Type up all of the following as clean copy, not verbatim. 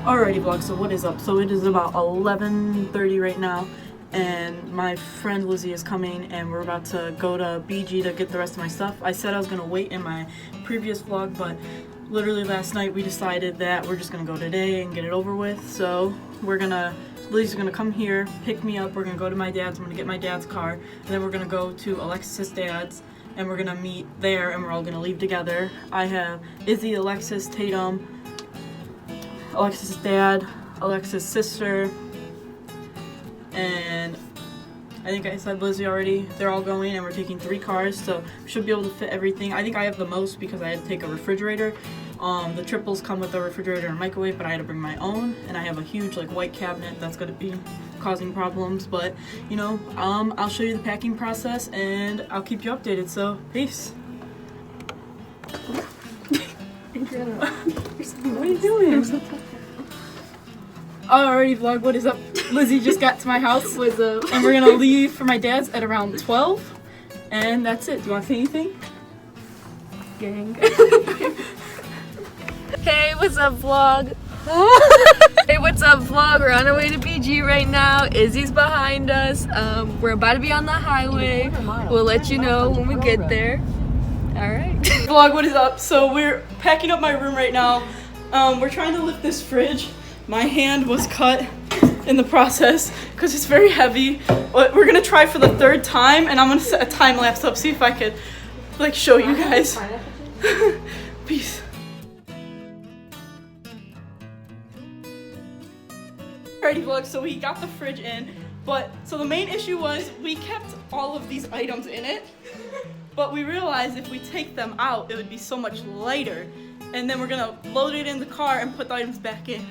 Alrighty vlog, so what is up? So it is about 11:30 right now, and my friend Lizzie is coming, and we're about to go to BG to get the rest of my stuff. I said I was gonna wait in my previous vlog, but literally last night we decided that we're just gonna go today and get it over with. So Lizzie's gonna come here, pick me up, we're gonna go to my dad's, I'm gonna get my dad's car, and then we're gonna go to Alexis' dad's, and we're gonna meet there, and we're all gonna leave together. I have Izzy, Alexis, Tatum, Alexis' dad, Alexis' sister, and I think I said Lizzie already. They're all going, and we're taking 3 cars, so we should be able to fit everything. I think I have the most because I had to take a refrigerator. The triples come with a refrigerator and a microwave, but I had to bring my own, and I have a huge white cabinet that's going to be causing problems, but you know, I'll show you the packing process and I'll keep you updated, so peace. What are you doing? Alrighty vlog, what is up? Lizzie just got to my house. What's up? And we're gonna leave for my dad's at around 12. And that's it. Do you want to say anything? Gang. Hey, what's up vlog? Hey, what's up vlog? We're on our way to BG right now. Izzy's behind us. We're about to be on the highway. We'll let you know when we get there. Alright. Vlog, what is up? So we're packing up my room right now. We're trying to lift this fridge. My hand was cut in the process because it's very heavy. But we're gonna try for the 3rd time, and I'm gonna set a time lapse up, see if I could show you guys. Peace. Alrighty vlog, so we got the fridge in, so the main issue was we kept all of these items in it, but we realized if we take them out, it would be so much lighter, and then we're gonna load it in the car and put the items back in.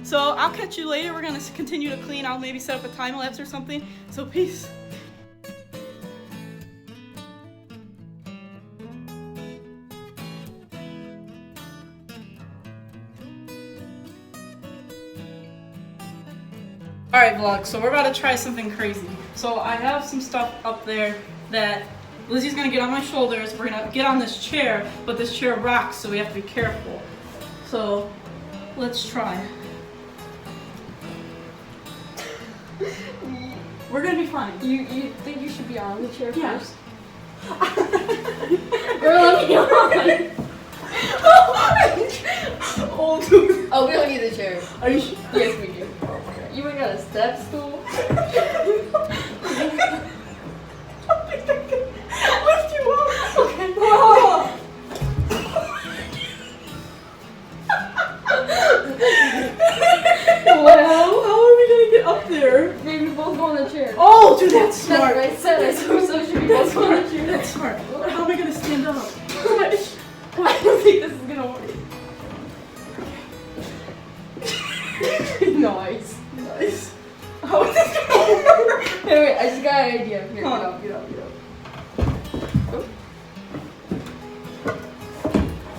So I'll catch you later. We're gonna continue to clean. I'll maybe set up a time lapse or something. So peace. Alright vlog, so we're about to try something crazy. So I have some stuff up there that Lizzie's gonna get on my shoulders. We're gonna get on this chair, but this chair rocks, so we have to be careful. So let's try. We're gonna be fine. You think you should be on the chair first? Girl, let me on. Oh, dude. Oh, we don't need the chair. Are you sure? Yes, we do. You ain't got a step stool? Lift you up. Okay. Oh. Well, how are we gonna get up there? Maybe we both go on the chair. Oh, dude, that's smart. That's what I said. So should we both go on the chair? That's smart. How am I gonna stand up? I don't think this is gonna work. Nice. Nice. How is this gonna work? Hey, wait, I just got an idea. Here, Huh. get up.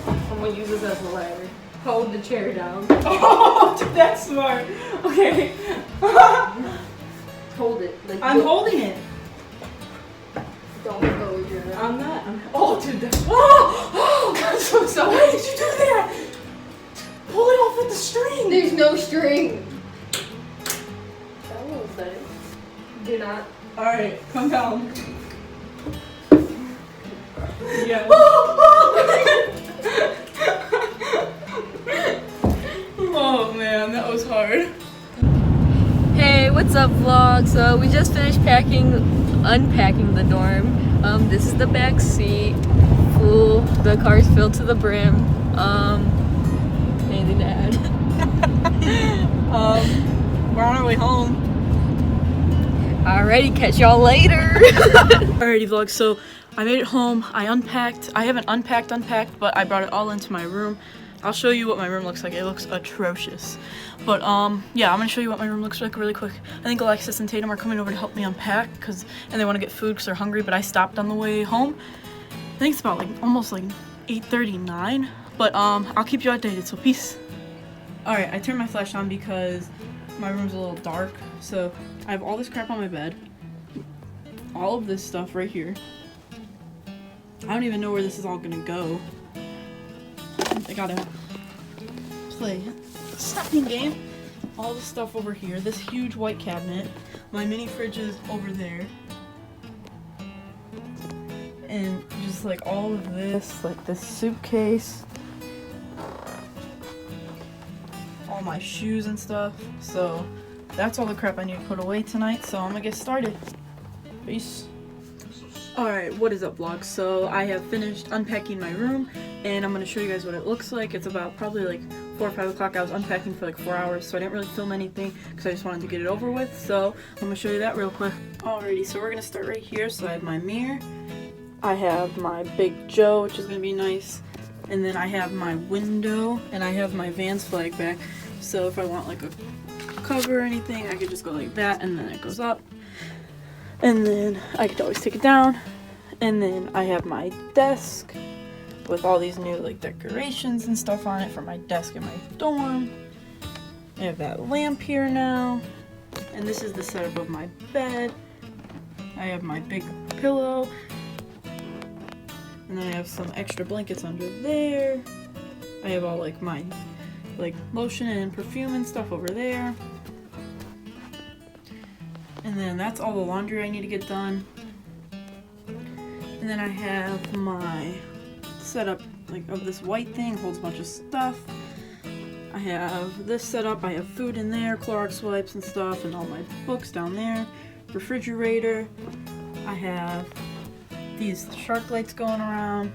I'm gonna use this as a ladder. Hold the chair down. Oh, dude, that's smart. Okay. Hold it. I'm holding it. Don't go with your I'm not. Oh, dude, that's. Oh, I'm so sorry. why did you do that? Pull it off with the string. There's no string. That will say. Do not. All right, come down. Yeah. Oh man, that was hard. Hey, what's up vlog? So we just finished unpacking the dorm. This is the back seat. Full. The car's filled to the brim. Anything to add? We're on our way home. Alrighty, catch y'all later. Alrighty vlog, so I made it home. I unpacked. I haven't unpacked, but I brought it all into my room. I'll show you what my room looks like. It looks atrocious. But yeah, I'm gonna show you what my room looks like really quick. I think Alexis and Tatum are coming over to help me unpack and they want to get food because they're hungry, but I stopped on the way home. I think it's about almost 8:39. But I'll keep you updated, so peace. Alright, I turned my flash on because my room's a little dark. So I have all this crap on my bed. All of this stuff right here. I don't even know where this is all gonna go. I gotta play stocking game. All the stuff over here. This huge white cabinet. My mini fridge is over there. And just like all of this, like this suitcase. All my shoes and stuff. So that's all the crap I need to put away tonight. So I'm gonna get started. Peace. Alright, what is up vlog? So I have finished unpacking my room and I'm going to show you guys what it looks like. It's about probably like 4 or 5 o'clock. I was unpacking for like 4 hours, so I didn't really film anything because I just wanted to get it over with. So I'm going to show you that real quick. Alrighty, so we're going to start right here. So I have my mirror. I have my Big Joe, which is going to be nice. And then I have my window and I have my Vans flag back. So if I want like a cover or anything, I could just go like that and then it goes up. And then I could always take it down. And then I have my desk with all these new like decorations and stuff on it for my desk in my dorm. I have that lamp here now. And this is the setup of my bed. I have my big pillow. And then I have some extra blankets under there. I have all like my like lotion and perfume and stuff over there. And then that's all the laundry I need to get done. And then I have my setup like of this white thing, holds a bunch of stuff. I have this setup, I have food in there, Clorox wipes and stuff, and all my books down there. Refrigerator. I have these shark lights going around.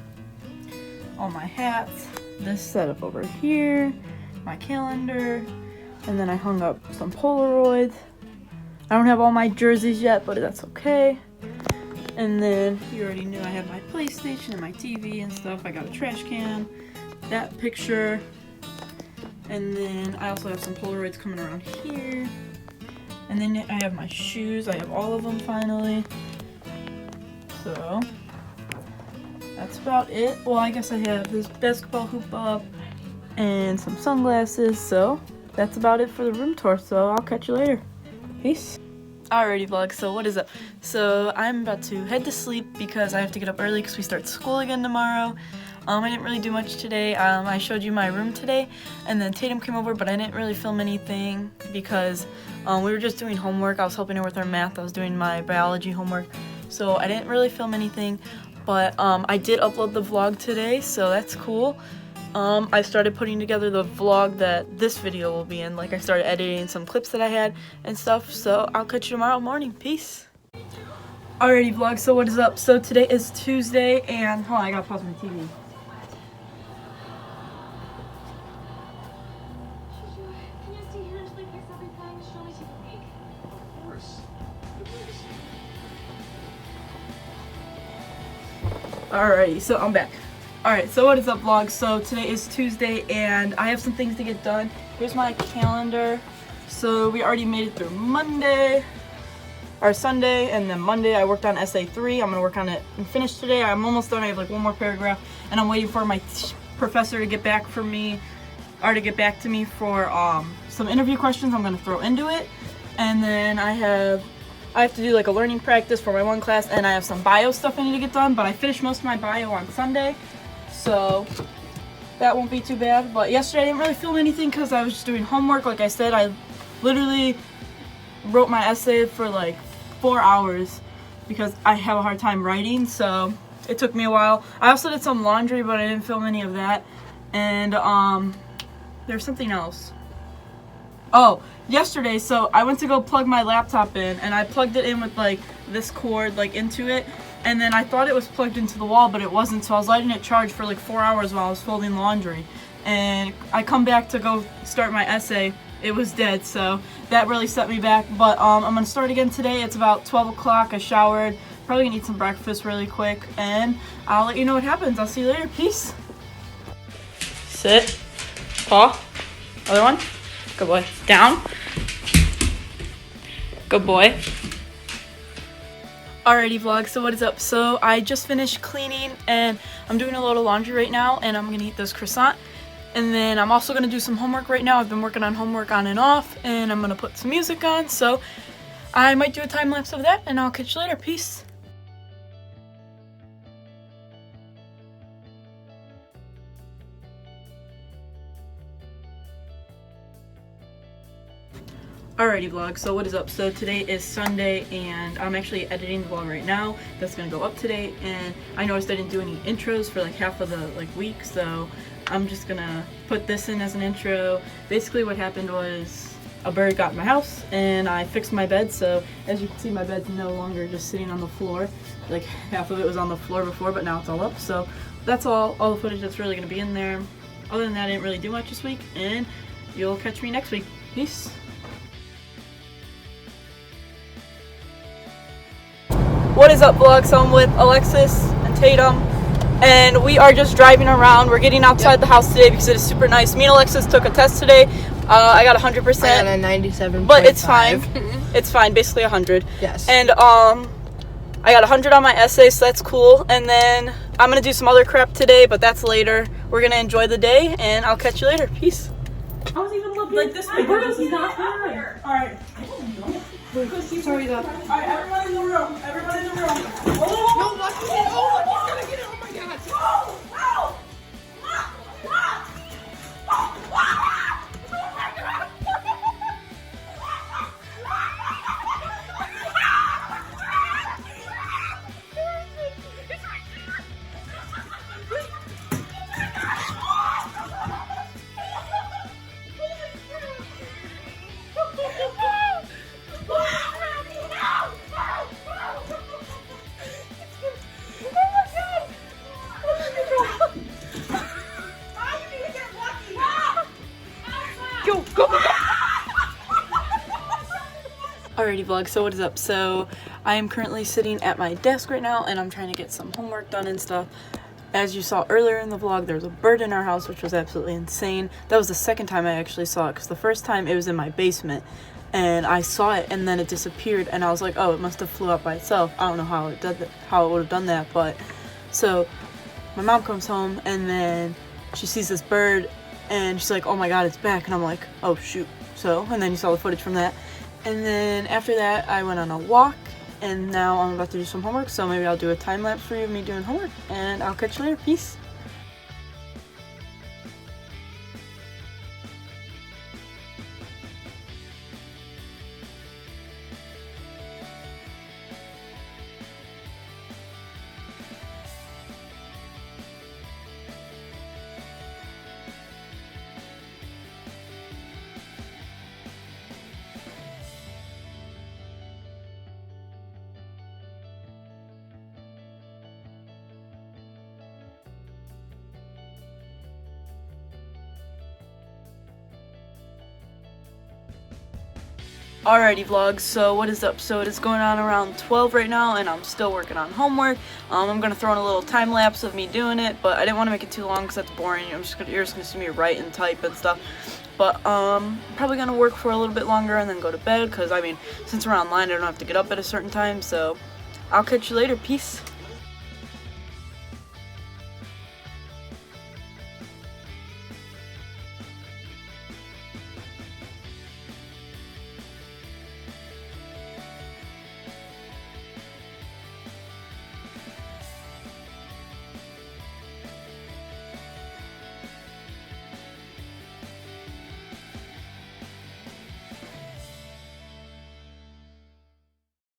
All my hats. This setup over here. My calendar. And then I hung up some Polaroids. I don't have all my jerseys yet, but that's okay. And then, you already knew I have my PlayStation and my TV and stuff. I got a trash can, that picture. And then I also have some Polaroids coming around here. And then I have my shoes. I have all of them finally. So, that's about it. Well, I guess I have this basketball hoop up and some sunglasses. So, that's about it for the room tour. So, I'll catch you later. Peace. Alrighty vlog, so what is up? So I'm about to head to sleep because I have to get up early because we start school again tomorrow. I didn't really do much today. I showed you my room today and then Tatum came over, but I didn't really film anything because we were just doing homework. I was helping her with her math. I was doing my biology homework. So I didn't really film anything, but I did upload the vlog today, so that's cool. I started putting together the vlog that this video will be in. Like I started editing some clips that I had and stuff. So I'll catch you tomorrow morning. Peace. Alrighty vlog, so what is up? So today is Tuesday and hold on, I gotta pause my TV. Alrighty, so I'm back. Alright, so what is up vlog? So today is Tuesday and I have some things to get done. Here's my calendar. So we already made it through Monday, or Sunday, and then Monday I worked on essay 3. I'm going to work on it and finish today. I'm almost done. I have like one more paragraph and I'm waiting for my professor to get back for me, or to get back to me for some interview questions I'm going to throw into it. And then I have to do like a learning practice for my one class, and I have some bio stuff I need to get done, but I finished most of my bio on Sunday. So that won't be too bad. But yesterday I didn't really film anything because I was just doing homework. Like I said, I literally wrote my essay for like 4 hours because I have a hard time writing, so it took me a while. I also did some laundry, but I didn't film any of that. And there's something else. Oh, yesterday, so I went to go plug my laptop in and I plugged it in with like this cord like into it. And then I thought it was plugged into the wall, but it wasn't, so I was letting it charge for like 4 hours while I was folding laundry. And I come back to go start my essay, it was dead, so that really set me back. But I'm going to start again today. It's about 12 o'clock, I showered, probably going to eat some breakfast really quick, and I'll let you know what happens. I'll see you later, peace. Sit, paw, other one, good boy, down, good boy. Alrighty vlog, so what is up? So I just finished cleaning and I'm doing a load of laundry right now and I'm gonna eat this croissant. And then I'm also gonna do some homework right now. I've been working on homework on and off and I'm gonna put some music on. So I might do a time lapse of that and I'll catch you later. Peace. Alrighty vlog, so what is up? So today is Sunday and I'm actually editing the vlog right now. That's gonna go up today, and I noticed I didn't do any intros for like half of the week, so I'm just gonna put this in as an intro. Basically what happened was a bird got in my house and I fixed my bed, so as you can see my bed's no longer just sitting on the floor. Like half of it was on the floor before, but now it's all up, so that's all the footage that's really gonna be in there. Other than that, I didn't really do much this week, and you'll catch me next week. Peace. What is up vlog? So I'm with Alexis and Tatum and we are just driving around. We're getting outside the house today because it is super nice. Me and Alexis took a test today. I got 100%. I got a 97. But it's fine. It's fine, basically 100. Yes. And I got 100 on my essay, so that's cool. And then I'm gonna do some other crap today, but that's later. We're gonna enjoy the day and I'll catch you later. Peace. I was even looking like this way. This is not here. Alright. Sorry though. Alright, everyone in the room. Everyone in the room. Oh! No, watch it. Oh, he's gonna get it. Oh my god. Oh! Oh! Alrighty vlog, so what is up? So I am currently sitting at my desk right now and I'm trying to get some homework done and stuff. As you saw earlier in the vlog, there was a bird in our house, which was absolutely insane. That was the second time I actually saw it, because the first time it was in my basement and I saw it and then it disappeared and I was like, oh, it must have flew out by itself. I don't know how it did that, how it would have done that, but so my mom comes home and then she sees this bird and she's like, oh my god, it's back. And I'm like, oh shoot. So, and then you saw the footage from that. And then after that, I went on a walk, and now I'm about to do some homework, so maybe I'll do a time lapse for you of me doing homework, and I'll catch you later. Peace. Alrighty vlogs, so what is up? So it is going on around 12 right now and I'm still working on homework. I'm gonna throw in a little time lapse of me doing it, but I didn't want to make it too long because that's boring. You're just gonna see me write and type and stuff. But probably gonna work for a little bit longer and then go to bed, because I mean, since we're online I don't have to get up at a certain time, so I'll catch you later. Peace.